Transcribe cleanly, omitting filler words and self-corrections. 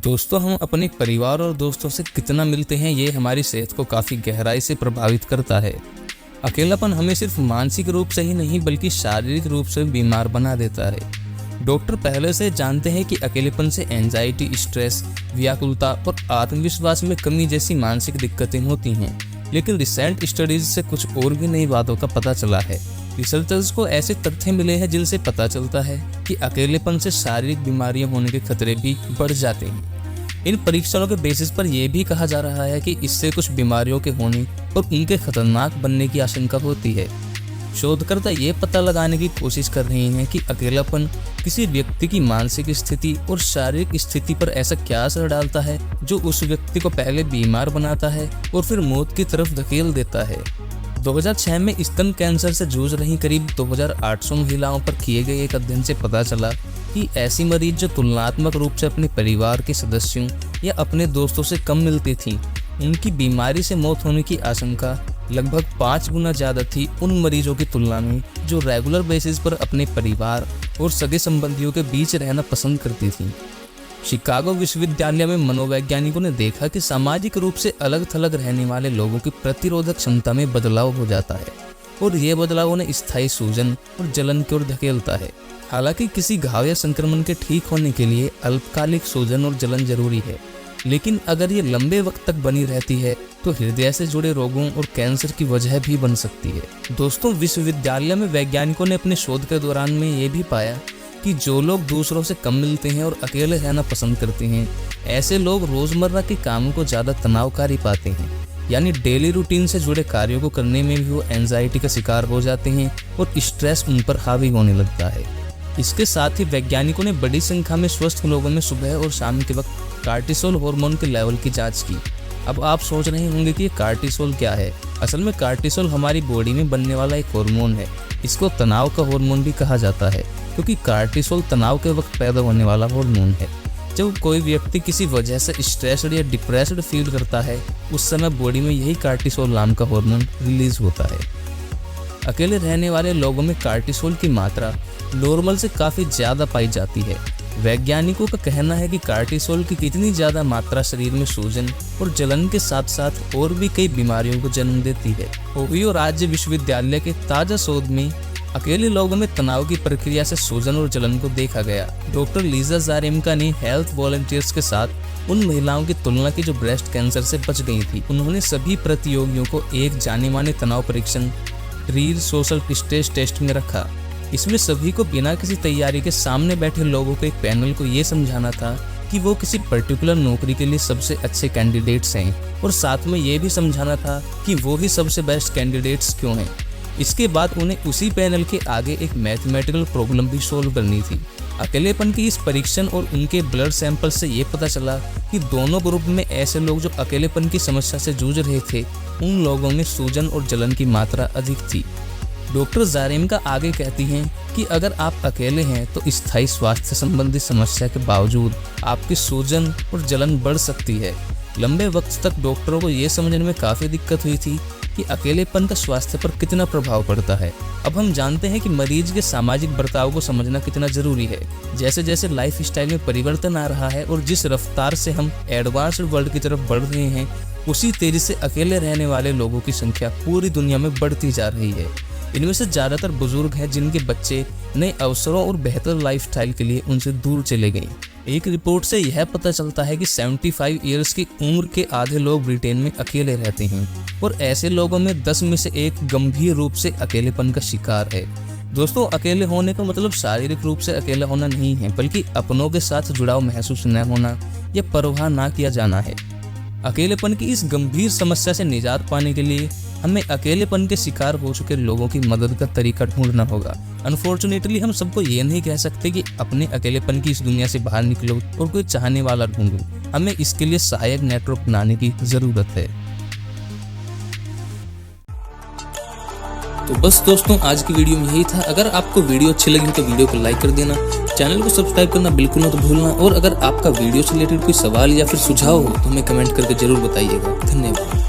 दोस्तों, हम अपने परिवार और दोस्तों से कितना मिलते हैं ये हमारी सेहत को काफ़ी गहराई से प्रभावित करता है। अकेलापन हमें सिर्फ मानसिक रूप से ही नहीं बल्कि शारीरिक रूप से बीमार बना देता है। डॉक्टर पहले से जानते हैं कि अकेलेपन से एंजाइटी, स्ट्रेस, व्याकुलता और आत्मविश्वास में कमी जैसी मानसिक दिक्कतें होती हैं। लेकिन रिसेंट स्टडीज से कुछ और भी नई बातों का पता चला है। रिसर्चर्स को ऐसे तथ्य मिले हैं जिनसे पता चलता है कि अकेलेपन से शारीरिक बीमारियां होने के खतरे भी बढ़ जाते हैं। इन परीक्षणों के बेसिस पर यह भी कहा जा रहा है कि इससे कुछ बीमारियों के होने और उनके खतरनाक बनने की आशंका होती है। शोधकर्ता ये पता लगाने की कोशिश कर रहे हैं कि अकेलापन किसी व्यक्ति की मानसिक स्थिति और शारीरिक स्थिति पर ऐसा क्या असर डालता है जो उस व्यक्ति को पहले बीमार बनाता है और फिर मौत की तरफ धकेल देता है। 2006 में स्तन कैंसर से जूझ रही करीब 2800 महिलाओं पर किए गए एक अध्ययन से पता चला कि ऐसी मरीज जो तुलनात्मक रूप से अपने परिवार के सदस्यों या अपने दोस्तों से कम मिलती थीं, उनकी बीमारी से मौत होने की आशंका लगभग 5 गुना ज़्यादा थी उन मरीजों की तुलना में जो रेगुलर बेसिस पर अपने परिवार और सगे संबंधियों के बीच रहना पसंद करती थीं। शिकागो विश्वविद्यालय में मनोवैज्ञानिकों ने देखा कि सामाजिक रूप से अलग थलग रहने वाले लोगों की प्रतिरोधक क्षमता में बदलाव हो जाता है और ये बदलाव उन्हें स्थायी सूजन और जलन की ओर धकेलता है। हालांकि किसी घाव या संक्रमण के ठीक होने के लिए अल्पकालिक सूजन और जलन जरूरी है, लेकिन अगर ये लंबे वक्त तक बनी रहती है तो हृदय से जुड़े रोगों और कैंसर की वजह भी बन सकती है। दोस्तों, विश्वविद्यालय में वैज्ञानिकों ने अपने शोध के दौरान में ये भी पाया कि जो लोग दूसरों से कम मिलते हैं और अकेले रहना पसंद करते हैं, ऐसे लोग रोजमर्रा के कामों को ज़्यादा तनावकारी पाते हैं। यानी डेली रूटीन से जुड़े कार्यों को करने में भी वो एंजाइटी का शिकार हो जाते हैं और स्ट्रेस उन पर हावी होने लगता है। इसके साथ ही वैज्ञानिकों ने बड़ी संख्या में स्वस्थ लोगों में सुबह और शाम के वक्त कार्टिसोल हार्मोन के लेवल की जांच की। अब आप सोच रहे होंगे कि ये कार्टिसोल क्या है। असल में कार्टिसोल हमारी बॉडी में बनने वाला एक हार्मोन है। इसको तनाव का हार्मोन भी कहा जाता है क्योंकि कार्टिसोल तनाव के वक्त पैदा होने वाला हार्मोन है। जब कोई व्यक्ति किसी वजह से स्ट्रेस्ड या डिप्रेस्ड फील करता है, उस समय बॉडी में यही कार्टिसोल नाम का हार्मोन रिलीज होता है। अकेले रहने वाले लोगों में कार्टिसोल की मात्रा नॉर्मल से काफ़ी ज़्यादा पाई जाती है। वैज्ञानिकों का कहना है कि कार्टिसोल की कितनी ज़्यादा मात्रा शरीर में सूजन और जलन के साथ साथ और भी कई बीमारियों को जन्म देती है। ओहियो राज्य विश्वविद्यालय के ताज़ा शोध में अकेले लोगों में तनाव की प्रक्रिया से सूजन और जलन को देखा गया। डॉक्टर लीजा जारेमका ने हेल्थ वॉलंटियर्स के साथ उन महिलाओं की तुलना की जो ब्रेस्ट कैंसर से बच गई थी। उन्होंने सभी प्रतियोगियों को एक जाने माने तनाव परीक्षण रील सोशल स्ट्रेस टेस्ट में रखा। इसमें सभी को बिना किसी तैयारी के सामने बैठे लोगों के एक पैनल को ये समझाना था कि वो किसी पर्टिकुलर नौकरी के लिए सबसे अच्छे कैंडिडेट्स हैं और साथ में ये भी समझाना था कि वो ही सबसे बेस्ट कैंडिडेट्स क्यों हैं। इसके बाद उन्हें उसी पैनल के आगे एक मैथमेटिकल प्रॉब्लम भी सोल्व करनी थी। अकेलेपन की इस परीक्षण और उनके ब्लड सैंपल से ये पता चला कि दोनों ग्रुप में ऐसे लोग जो अकेलेपन की समस्या से जूझ रहे थे, उन लोगों में सूजन और जलन की मात्रा अधिक थी। डॉक्टर जारेमका आगे कहती हैं कि अगर आप अकेले हैं तो स्थायी स्वास्थ्य संबंधी समस्या के बावजूद आपकी सूजन और जलन बढ़ सकती है। लंबे वक्त तक डॉक्टरों को ये समझने में काफ़ी दिक्कत हुई थी कि अकेलेपन का स्वास्थ्य पर कितना प्रभाव पड़ता है। अब हम जानते हैं कि मरीज के सामाजिक बर्ताव को समझना कितना जरूरी है। जैसे जैसे लाइफ स्टाइल में परिवर्तन आ रहा है और जिस रफ्तार से हम एडवांस्ड वर्ल्ड की तरफ बढ़ रहे हैं, उसी तेजी से अकेले रहने वाले लोगों की संख्या पूरी दुनिया में बढ़ती जा रही है। इनमें से ज़्यादातर बुजुर्ग हैं जिनके बच्चे नए अवसरों और बेहतर लाइफस्टाइल के लिए उनसे दूर चले गए। एक रिपोर्ट से यह पता चलता है कि 75 ईयर्स की उम्र के आधे लोग ब्रिटेन में अकेले रहते हैं और ऐसे लोगों में 10 में से 1 गंभीर रूप से अकेलेपन का शिकार है। दोस्तों, अकेले होने का मतलब शारीरिक रूप से अकेला होना नहीं है, बल्कि अपनों के साथ जुड़ाव महसूस न होना या परवाह ना किया जाना है। अकेलेपन की इस गंभीर समस्या से निजात पाने के लिए हमें अकेलेपन के शिकार हो चुके लोगों की मदद का तरीका ढूंढना होगा। अनफॉर्चुनेटली हम सबको ये नहीं कह सकते कि अपने अकेलेपन की इस दुनिया से बाहर निकलो और कोई चाहने वाला ढूंढो। हमें इसके लिए सहायक नेटवर्क बनाने की जरूरत है। तो बस दोस्तों, आज की वीडियो में यही था। अगर आपको वीडियो अच्छी लगी तो वीडियो को लाइक कर देना, चैनल को सब्सक्राइब करना बिल्कुल मत भूलना और अगर आपका वीडियो से रिलेटेड कोई सवाल या फिर सुझाव हो तो हमें कमेंट करके जरूर बताइएगा। धन्यवाद।